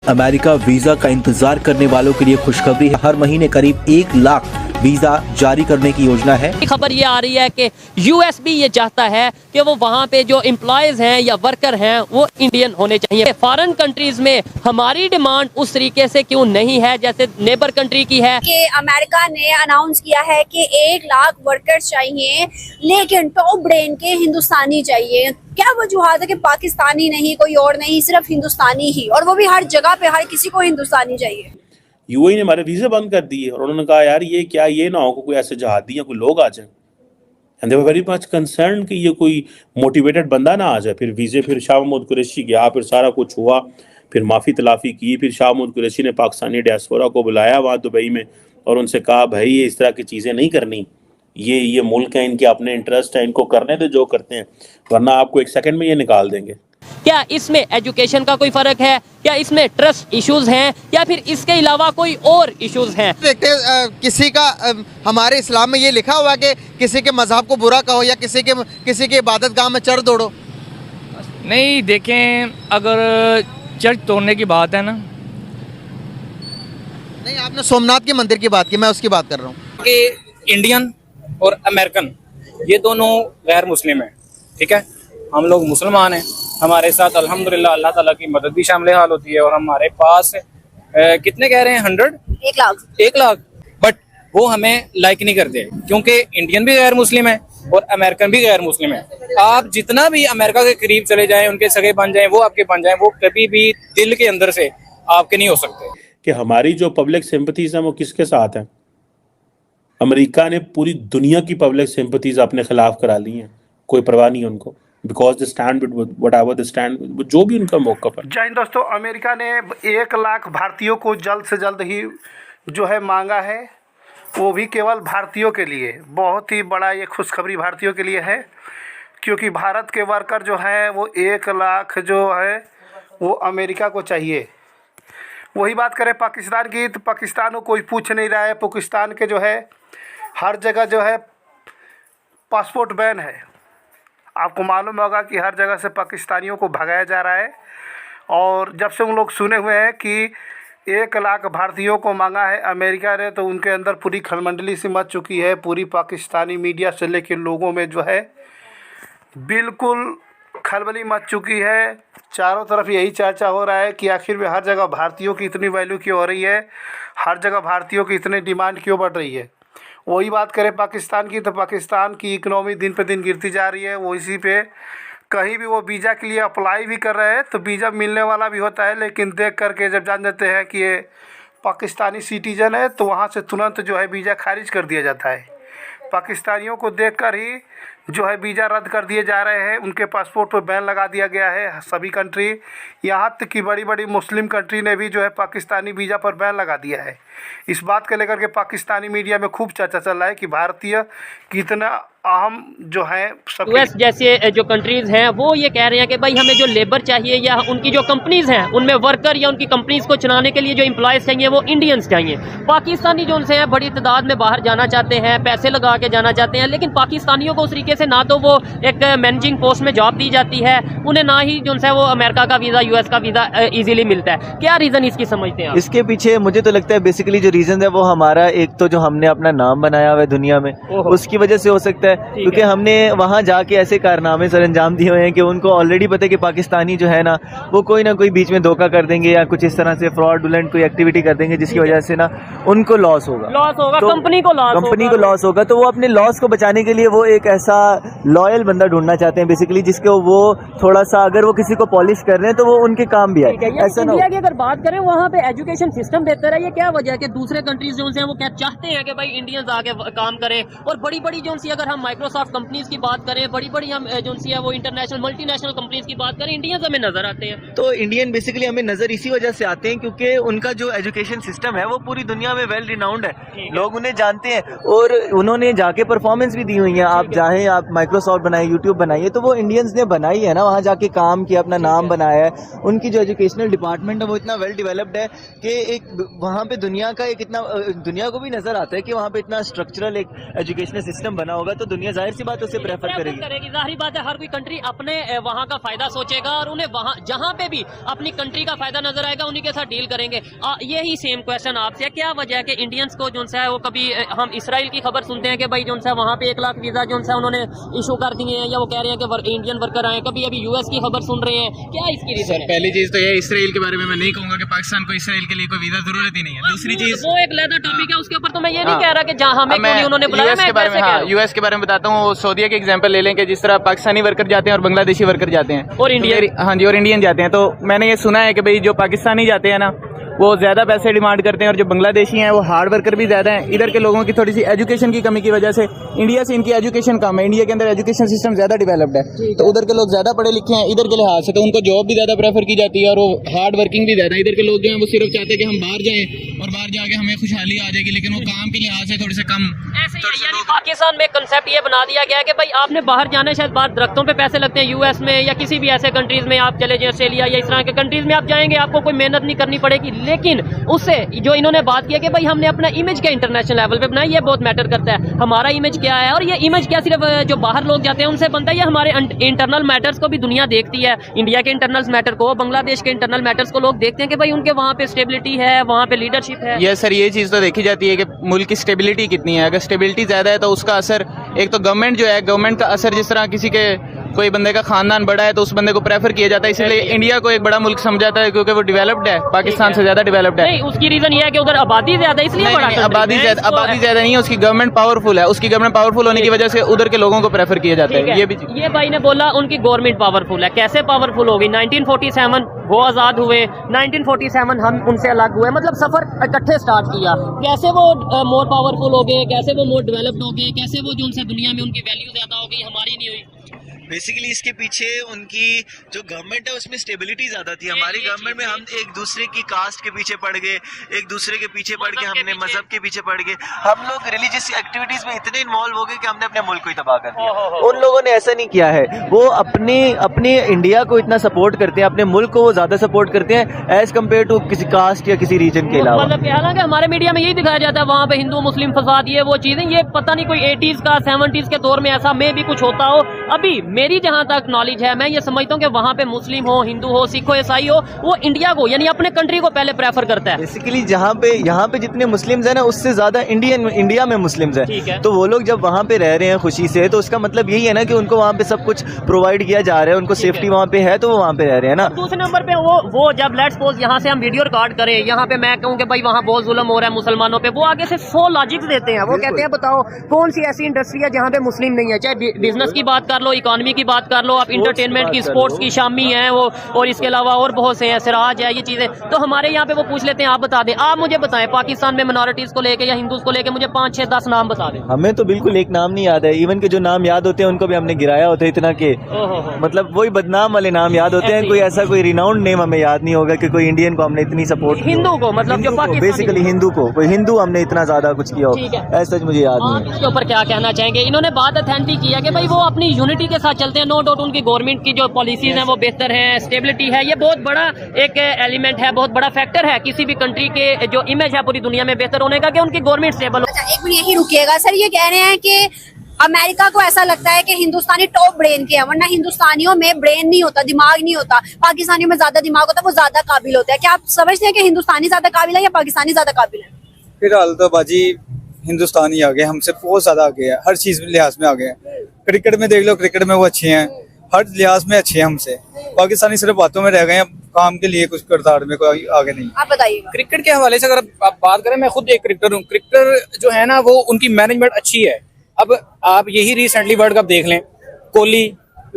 America visa का इंतजार करने वालों के लिए खुशखबरी है। हर महीने करीब 1 लाख वीजा जारी करने की योजना है। खबर ये आ रही है कि यूएस भी ये चाहता है कि वो वहाँ पे जो एम्प्लॉयज हैं या वर्कर हैं वो इंडियन होने चाहिए। फॉरेन कंट्रीज में हमारी डिमांड उस तरीके से क्यों नहीं है जैसे नेबर कंट्री की है। कि अमेरिका ने अनाउंस किया है कि 1 लाख वर्कर्स चाहिए, लेकिन टॉप ब्रेन के हिंदुस्तानी चाहिए। क्या वजूहत है कि पाकिस्तानी नहीं, कोई और नहीं, सिर्फ हिंदुस्तानी ही, और वो भी हर जगह पे हर किसी को हिंदुस्तानी चाहिए। यूएई ने हमारे वीज़े बंद कर दिए और उन्होंने कहा यार ये क्या, ये ना हो कोई ऐसे जहादी या कोई लोग आ जाए। And they were very much concern कि ये कोई मोटिवेटेड बंदा ना आ जाए। फिर वीज़े, फिर शाह महमूद कुरैशी गया, फिर सारा कुछ हुआ, फिर माफ़ी तलाफ़ी की, फिर शाह महमूद कुरैशी ने पाकिस्तानी डियास्पोरा को बुलाया वहाँ दुबई में और उनसे कहा भाई ये इस तरह की चीज़ें नहीं करनी, ये मुल्क है, इनके अपने इंटरेस्ट हैं, इनको करने दे जो करते हैं, वरना आपको 1 सेकंड में ये निकाल देंगे। क्या इसमें एजुकेशन का कोई फर्क है, क्या इसमें ट्रस्ट इश्यूज हैं, या फिर इसके अलावा कोई और इश्यूज हैं? देखते किसी का हमारे इस्लाम में ये लिखा हुआ है कि किसी के मजहब को बुरा कहो या किसी के इबादत गाह में चढ़ दौड़ो। नहीं, देखें अगर चर्च तोड़ने की बात है ना, नहीं आपने सोमनाथ के मंदिर की बात की, मैं उसकी बात कर रहा हूँ कि इंडियन और अमेरिकन ये दोनों गैर मुस्लिम हैं, ठीक है। हम लोग मुसलमान हैं, हमारे साथ अल्हम्दुलिल्लाह अल्लाह ताला की मदद भी शामिल हाल होती है, और हमारे पास कितने कह रहे हैं 1 लाख, बट वो हमें लाइक नहीं करते क्योंकि इंडियन भी गैर मुस्लिम है और अमेरिकन भी गैर मुस्लिम है। आप जितना भी अमेरिका के करीब चले जाएं, उनके सगे बन जाएं, वो आपके बन जाएं, वो कभी भी दिल के अंदर से आपके नहीं हो सकते। कि हमारी जो पब्लिक सिंपथीज हैं वो किसके साथ हैं? अमेरिका ने पूरी दुनिया की पब्लिक सिंपथीज अपने खिलाफ करा ली हैं, कोई परवाह नहीं उनको, because the stand whatever the stand, जो भी उनका मौक़िफ़ है। जय हिंद दोस्तों, अमेरिका ने 1 लाख भारतीयों को जल्द से जल्द ही जो है मांगा है, वो भी केवल भारतीयों के लिए। बहुत ही बड़ा ये खुशखबरी भारतीयों के लिए है, क्योंकि भारत के वर्कर जो हैं वो 1 लाख जो है वो अमेरिका को चाहिए। वही बात करें पाकिस्तान की, तो पाकिस्तान को कोई पूछ नहीं रहा है। पाकिस्तान के जो है हर जगह जो है पासपोर्ट बैन है। आपको मालूम होगा कि हर जगह से पाकिस्तानियों को भगाया जा रहा है, और जब से उन लोग सुने हुए हैं कि 1 लाख भारतीयों को मांगा है अमेरिका ने, तो उनके अंदर पूरी खलमंडली सी मच चुकी है। पूरी पाकिस्तानी मीडिया से लेकर लोगों में जो है बिल्कुल खलबली मच चुकी है। चारों तरफ यही चर्चा हो रहा है कि आखिर में हर जगह भारतीयों की इतनी वैल्यू क्यों हो रही है, हर जगह भारतीयों की इतनी डिमांड क्यों बढ़ रही है। वही बात करें पाकिस्तान की, तो पाकिस्तान की इकनॉमी दिन पे दिन गिरती जा रही है। वो इसी पे कहीं भी वो वीज़ा के लिए अप्लाई भी कर रहे हैं तो वीज़ा मिलने वाला भी होता है, लेकिन देख करके जब जान जाते हैं कि ये पाकिस्तानी सिटीजन है तो वहाँ से तुरंत जो है वीज़ा खारिज कर दिया जाता है। पाकिस्तानियों को देखकर ही जो है वीज़ा रद्द कर दिए जा रहे हैं, उनके पासपोर्ट पर बैन लगा दिया गया है सभी कंट्री। यहाँ तक कि बड़ी बड़ी मुस्लिम कंट्री ने भी जो है पाकिस्तानी वीज़ा पर बैन लगा दिया है। इस बात को लेकर के पाकिस्तानी मीडिया में खूब चर्चा चल रहा है कि भारतीय कितना अहम जो है। यूएस जैसे जो कंट्रीज हैं वो ये कह रहे हैं कि भाई हमें जो लेबर चाहिए या उनकी जो कंपनीज हैं उनमें वर्कर या उनकी कंपनीज को चलाने के लिए जो एम्प्लॉयज़ चाहिए वो इंडियंस चाहिए। पाकिस्तानी जो उनसे हैं बड़ी तादाद में बाहर जाना चाहते हैं, पैसे लगा के जाना चाहते हैं, लेकिन पाकिस्तानियों को उस तरीके से ना तो वो एक मैनेजिंग पोस्ट में जॉब दी जाती है, उन्हें ना ही जो है वो अमेरिका का वीज़ा, यूएस का वीज़ा ईजिली मिलता है। क्या रीज़न इसकी समझते हैं आप? इसके पीछे मुझे तो लगता है बेसिकली जो रीज़न है वो हमारा एक तो जो हमने अपना नाम बनाया हुआ है दुनिया में, उसकी वजह से हो सकता है, क्योंकि हमने वहाँ जाके ऐसे कारनामे सर अंजाम दिए हुए हैं कि उनको ऑलरेडी पता है कि पाकिस्तानी जो है ना वो कोई ना कोई बीच में धोखा कर देंगे या कुछ इस तरह से फ्रॉडुलेंट कोई एक्टिविटी कर देंगे जिसकी वजह से ना उनको लॉस होगा, तो कंपनी को लॉस होगा। तो वो अपने लॉस को बचाने के लिए वो एक ऐसा लॉयल बंदा ढूंढना चाहते हैं बेसिकली, जिसको वो थोड़ा सा अगर वो किसी को पॉलिश कर रहे हैं तो वो उनके काम भी आए। ऐसा ना इंडिया की अगर बात करें वहाँ पे एजुकेशन सिस्टम बेहतर है, ये क्या वजह है कि दूसरे कंट्रीज जो हैं वो क्या चाहते हैं कि भाई इंडियंस आके काम करें, और बड़ी बड़ी जो सी अगर हम माइक्रोसॉफ्ट कंपनीज की बात करें, बड़ी बड़ी हम जो सी है वो इंटरनेशनल मल्टीनेशनल कंपनीज की बात करें, इंडियंस हमें नजर आते हैं। तो इंडियन बेसिकली हमें नजर इसी वजह से आते हैं क्योंकि उनका जो एजुकेशन सिस्टम है वो पूरी दुनिया में वेल रिनाउंड है, लोग उन्हें जानते हैं और उन्होंने जाके परफॉर्मेंस भी दी हुई है। आप चाहें आप माइक्रोसॉफ्ट बनाई, यूट्यूब बनाई है, तो वो इंडियंस ने बनाई है ना, वहाँ जाके काम किया, अपना नाम बनाया है। उनकी जो एजुकेशनल डिपार्टमेंट है वो इतना वेल डेवलप्ड है कि एक वहाँ पे दुनिया का एक इतना दुनिया को भी नजर आता है कि वहाँ पे इतना स्ट्रक्चरल एक एजुकेशनल सिस्टम बना होगा, तो दुनिया जाहिर सी बात उसे प्रेफर करेगी। जाहिर बात है, हर कोई कंट्री अपने वहाँ का फायदा सोचेगा और उन्हें वहाँ जहाँ पे भी अपनी कंट्री का फायदा नजर आएगा उन्हीं के साथ डील करेंगे। यही सेम क्वेश्चन आपसे है, क्या वजह है कि इंडियंस को जो है वो कभी हम इसराइल की खबर सुनते हैं कि भाई जो है वहाँ पे 1 लाख वीजा जो है उन्होंने इशू कर दिए हैं, या वो कह रहे हैं कि इंडियन वर्कर आए, कभी अभी यूएस की खबर सुन रहे हैं, क्या इसकी रीजन है? पहली चीज तो ये इसराइल के बारे में मैं नहीं कहूंगा कि पाकिस्तान को इसराइल के लिए कोई वीजा जरूरत ही नहीं है। दूसरी चीज वो एक अलग टॉपिक है, उसके ऊपर तो मैं ये नहीं कह रहा कि जहाँ हमें क्यों नहीं उन्होंने बुलाया। यूएस के बारे में, हाँ, यूएस के बारे में बताता हूँ। सऊदीया के एग्जांपल ले लें कि जिस तरह पाकिस्तानी वर्कर जाते हैं और बांग्लादेशी वर्कर जाते हैं और इंडियन, हाँ जी, और इंडियन जाते हैं, तो मैंने ये सुना है कि भाई जो पाकिस्तानी जाते हैं ना वो ज्यादा पैसे डिमांड करते हैं, और जो बांग्लादेशी हैं वो हार्ड वर्कर भी ज्यादा हैं। इधर के लोगों की थोड़ी सी एजुकेशन की कमी की वजह से इंडिया से इनकी एजुकेशन कम है। इंडिया के अंदर एजुकेशन सिस्टम ज्यादा डेवलप्ड है, तो उधर के लोग ज्यादा पढ़े लिखे हैं इधर के लिहाज से, तो उनको जॉब भी ज्यादा प्रेफर की जाती है और वो हार्ड वर्किंग भी ज्यादा है। इधर के लोग जो है वो सिर्फ चाहते हैं कि हम बाहर जाएं और बाहर जाके हमें खुशहाली आ जाएगी, लेकिन वो काम के लिहाज से थोड़े से कम। यानी पाकिस्तान में कंसेप्ट ये बना दिया गया है कि भाई आपने बाहर जाना है, शायद बाहर दरख्तों पे पैसे लगते हैं, यूएस में या किसी भी ऐसे कंट्रीज में आप चले जाए, ऑस्ट्रेलिया या इस तरह के कंट्रीज में आप जाएंगे, आपको कोई मेहनत नहीं करनी पड़ेगी। लेकिन उससे जो इन्होंने बात किया कि भाई हमने अपना इमेज के इंटरनेशनल लेवल पे बनाया, ये बहुत मैटर करता है, हमारा इमेज क्या है। और ये इमेज क्या सिर्फ जो बाहर लोग जाते हैं उनसे बनता है, ये हमारे इंटरनल मैटर्स को भी दुनिया देखती है। इंडिया के इंटरनल मैटर को, बांग्लादेश के इंटरनल मैटर्स को लोग देखते हैं कि भाई उनके वहाँ पे स्टेबिलिटी है, वहाँ पे लीडरशिप है। यस सर, ये चीज़ तो देखी जाती है कि मुल्क की स्टेबिलिटी कितनी है। अगर स्टेबिलिटी ज़्यादा है तो उसका असर, एक तो गवर्नमेंट जो है, गवर्नमेंट का असर, जिस तरह किसी के कोई बंदे का खानदान बड़ा है तो उस बंदे को प्रेफर किया जाता है, इसलिए इंडिया को एक बड़ा मुल्क समझा जाता है क्योंकि वो डेवलप्ड है, पाकिस्तान से ज्यादा डेवलप्ड है। नहीं, उसकी रीजन ये है कि उधर आबादी ज्यादा है, इसलिए बड़ा। आबादी ज्यादा नहीं है, उसकी गवर्नमेंट पावरफुल है, उसकी गवर्नमेंट पावरफुल होने की वजह से उधर के लोगों को प्रेफर किया जाता है। ये भाई ने बोला उनकी गवर्नमेंट पावरफुल है, कैसे पावरफुल होगी? 1947 वो आजाद हुए, 1947 हम उनसे अलग हुए, मतलब सफर इकट्ठे स्टार्ट किया, कैसे वो मोर पावरफुल हो गए, कैसे वो मोर डेवलप्ड हो गए, कैसे वो जो उनसे दुनिया में उनकी वैल्यू ज्यादा हो गई, हमारी नहीं हुई। बेसिकली इसके पीछे उनकी जो गवर्नमेंट है उसमें स्टेबिलिटी ज्यादा थी। हमारी गवर्नमेंट में हम एक दूसरे की कास्ट के पीछे पड़ गए, एक दूसरे के पीछे पड़ गए, हमने मजहब के पीछे पड़ गए, हम लोग रिलीजियस एक्टिविटीज में इतने इन्वॉल्व हो गए कि हमने अपने मुल्क को ही तबाह कर दिया। उन लोगों ने ऐसा नहीं किया है, वो अपने इंडिया को इतना सपोर्ट करते हैं, अपने मुल्क को वो ज्यादा सपोर्ट करते हैं एज कम्पेयर टू किसी कास्ट या किसी रीजन के अलावा। मतलब हालांकि हमारे मीडिया में यही दिखाया जाता है वहाँ पे हिंदू मुस्लिम फसाद, ये वो चीजें, ये पता नहीं कोई 80s का 70s के दौर में ऐसा में भी कुछ होता हो। अभी मेरी जहाँ तक नॉलेज है, मैं ये समझता हूँ कि वहाँ पे मुस्लिम हो, हिंदू हो, सिख हो, ईसाई हो, वो इंडिया को यानी अपने कंट्री को पहले प्रेफर करता है। बेसिकली यहाँ पे जितने मुस्लिम्स हैं ना, उससे ज्यादा इंडिया में मुस्लिम्स हैं, तो वो लोग जब वहाँ पे रह रहे हैं खुशी से, तो उसका मतलब यही है ना कि उनको वहाँ पे सब कुछ प्रोवाइड किया जा रहा है, उनको सेफ्टी वहाँ पे है, तो वो वहाँ पे रह रहे हैं ना। दूसरे नंबर पे वो जब लेट्स सपोज यहाँ से हम वीडियो रिकॉर्ड करें, यहाँ पे मैं कहूँ कि भाई वहाँ बहुत जुल्म हो रहा है मुसलमानों पे, वो आगे से 100 लॉजिक्स देते हैं। वो कहते हैं बताओ कौन सी ऐसी इंडस्ट्री है जहाँ पे मुस्लिम नहीं है, चाहे बिजनेस की बात कर लो, इकोनॉमी की बात कर लो, आप इंटरटेनमेंट की, स्पोर्ट्स की, शामी है वो, और इसके अलावा और बहुत से हैं, सिराज है, ये चीजें। तो हमारे यहाँ पे वो पूछ लेते हैं आप बता दें, आप मुझे बताएं पाकिस्तान में मिनॉरिटीज को लेके या हिंदूज को लेके मुझे 5, 6, 10 नाम बता दें। हमें तो बिल्कुल एक नाम नहीं याद है, इवन के जो नाम याद होते हैं उनको भी हमने गिराया होता है इतना के, मतलब वही बदनाम वाले नाम याद होते हैं, कोई ऐसा कोई रिनाउंड नेम हमें याद नहीं होगा कि कोई इंडियन को हमने इतनी सपोर्ट, हिंदू को, मतलब जो बेसिकली हिंदू को, कोई हिंदू हमने इतना ज्यादा कुछ किया हो, ऐसा मुझे याद नहीं। इसके ऊपर क्या कहना चाहेंगे? इन्होंने बात अथेंटिक किया कि भाई वो अपनी यूनिटी के साथ चलते हैं, नो डाउट उनकी गवर्नमेंट की जो पॉलिसीज हैं वो बेहतर है, स्टेबिलिटी है, ये बहुत बड़ा एक एलिमेंट है, बहुत बड़ा फैक्टर है किसी भी कंट्री के जो इमेज है पूरी दुनिया में बेहतर होने का, कि उनकी गवर्नमेंट स्टेबल हो। अच्छा, एक मिनट यही रुकिएगा सर, ये कह रहे हैं कि अमेरिका को ऐसा लगता है कि हिंदुस्तानी टॉप ब्रेन के हैं, वरना हिंदुस्तानियों में ब्रेन नहीं होता, दिमाग नहीं होता, पाकिस्तानियों में ज्यादा दिमाग होता है, वो ज्यादा काबिल होता है। क्या आप समझते हैं कि हिंदुस्तानी ज्यादा काबिल है या पाकिस्तानी ज्यादा काबिल है? फिलहाल तो बाजी हिंदुस्तानी आगे, हमसे बहुत ज्यादा आगे है, हर चीज लिहाज में आगे है। क्रिकेट में देख लो, क्रिकेट में वो अच्छे हैं, हर लिहाज में अच्छे हैं हमसे। पाकिस्तानी सिर्फ बातों में रह गए हैं, काम के लिए कुछ किरदार में कोई आगे नहीं। आप बताइएगा। क्रिकेट के हवाले से अगर आप बात करें, मैं खुद एक क्रिकेटर हूँ, क्रिकेटर जो है ना वो उनकी मैनेजमेंट अच्छी है। अब आप यही रिसेंटली वर्ल्ड कप देख लें, कोहली,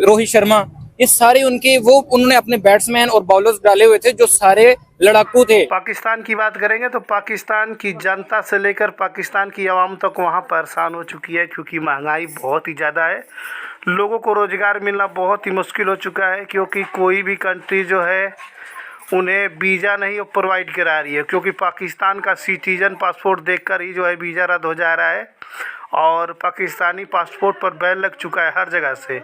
रोहित शर्मा, ये सारे उन्होंने अपने बैट्समैन और बॉलर्स डाले हुए थे जो सारे लड़ाकू थे। पाकिस्तान की बात करेंगे तो पाकिस्तान की जनता से लेकर पाकिस्तान की आवाम तक वहाँ परेशान हो चुकी है, क्योंकि महंगाई बहुत ही ज़्यादा है, लोगों को रोज़गार मिलना बहुत ही मुश्किल हो चुका है, क्योंकि कोई भी कंट्री जो है उन्हें वीज़ा नहीं प्रोवाइड करा रही है, क्योंकि पाकिस्तान का सिटीजन पासपोर्ट देखकर ही जो है वीज़ा रद्द हो जा रहा है। और पाकिस्तानी पासपोर्ट पर बैन लग चुका है हर जगह से।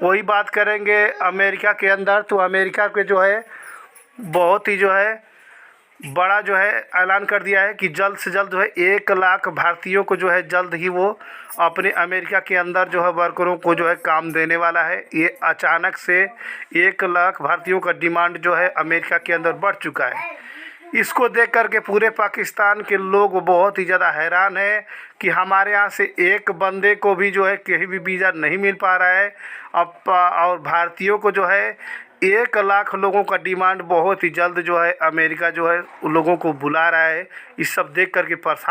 वही बात करेंगे अमेरिका के अंदर, तो अमेरिका के जो है बहुत ही जो है बड़ा जो है ऐलान कर दिया है कि जल्द से जल्द जो है 1 लाख भारतीयों को जो है जल्द ही वो अपने अमेरिका के अंदर जो है वर्करों को जो है काम देने वाला है। ये अचानक से 1 लाख भारतीयों का डिमांड जो है अमेरिका के अंदर बढ़ चुका है। इसको देख कर के पूरे पाकिस्तान के लोग बहुत ही ज़्यादा हैरान है कि हमारे यहाँ से एक बंदे को भी जो है कहीं भी वीज़ा नहीं मिल पा रहा है। अब और भारतीयों को जो है 1 लाख लोगों का डिमांड बहुत ही जल्द जो है अमेरिका जो है उन लोगों को बुला रहा है। इस सब देख कर के परेशान